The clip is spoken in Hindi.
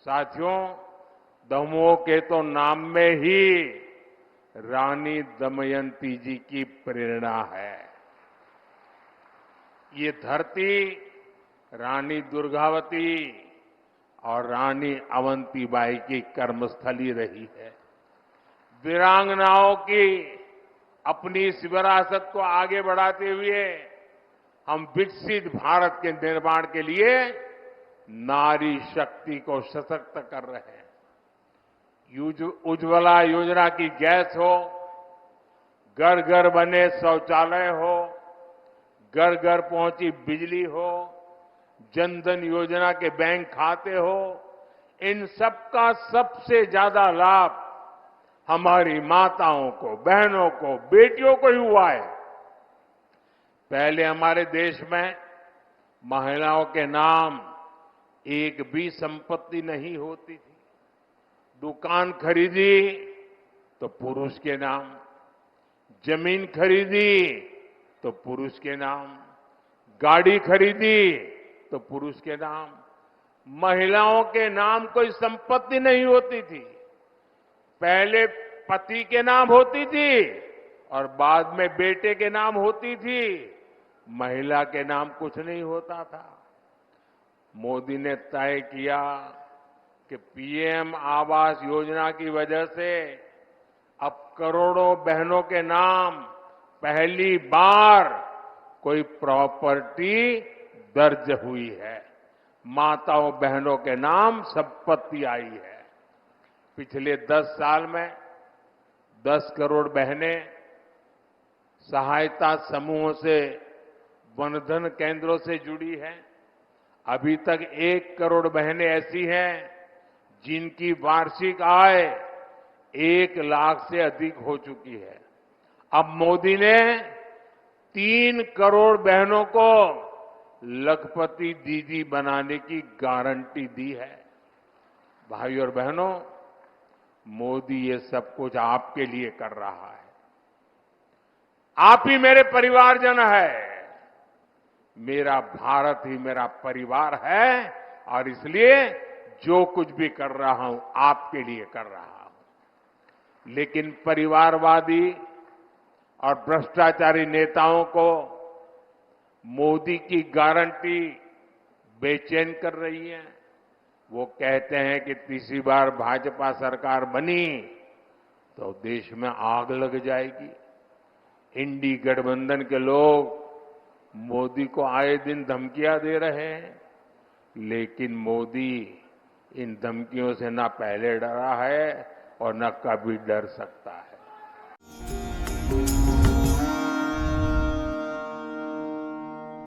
साथियों, दमोह के तो नाम में ही रानी दमयंती जी की प्रेरणा है। ये धरती रानी दुर्गावती और रानी अवंतीबाई की कर्मस्थली रही है। वीरांगनाओं की अपनी इस विरासत को आगे बढ़ाते हुए हम विकसित भारत के निर्माण के लिए नारी शक्ति को सशक्त कर रहे हैं। उज्ज्वला योजना की गैस हो, घर घर बने शौचालय हो, घर घर पहुंची बिजली हो, जनधन योजना के बैंक खाते हो, इन सबका सबसे ज्यादा लाभ हमारी माताओं को, बहनों को, बेटियों को ही हुआ है। पहले हमारे देश में महिलाओं के नाम एक भी संपत्ति नहीं होती थी। दुकान खरीदी तो पुरुष के नाम, जमीन खरीदी तो पुरुष के नाम, गाड़ी खरीदी तो पुरुष के नाम। महिलाओं के नाम कोई संपत्ति नहीं होती थी। पहले पति के नाम होती थी और बाद में बेटे के नाम होती थी। महिला के नाम कुछ नहीं होता था। मोदी ने तय किया कि पीएम आवास योजना की वजह से अब करोड़ों बहनों के नाम पहली बार कोई प्रॉपर्टी दर्ज हुई है। माताओं बहनों के नाम संपत्ति आई है। पिछले 10 साल में 10 करोड़ बहनें सहायता समूहों से, वनधन केंद्रों से जुड़ी हैं। अभी तक 1 करोड़ बहनें ऐसी हैं जिनकी वार्षिक आय 1 लाख से अधिक हो चुकी है। अब मोदी ने 3 करोड़ बहनों को लखपति दीदी बनाने की गारंटी दी है। भाई और बहनों, मोदी ये सब कुछ आपके लिए कर रहा है। आप ही मेरे परिवारजन है। मेरा भारत ही मेरा परिवार है और इसलिए जो कुछ भी कर रहा हूं आपके लिए कर रहा हूं। लेकिन परिवारवादी और भ्रष्टाचारी नेताओं को मोदी की गारंटी बेचैन कर रही है। वो कहते हैं कि तीसरी बार भाजपा सरकार बनी तो देश में आग लग जाएगी। इंडी गठबंधन के लोग मोदी को आए दिन धमकियां दे रहे हैं, लेकिन मोदी इन धमकियों से ना पहले डरा है और न कभी डर सकता है।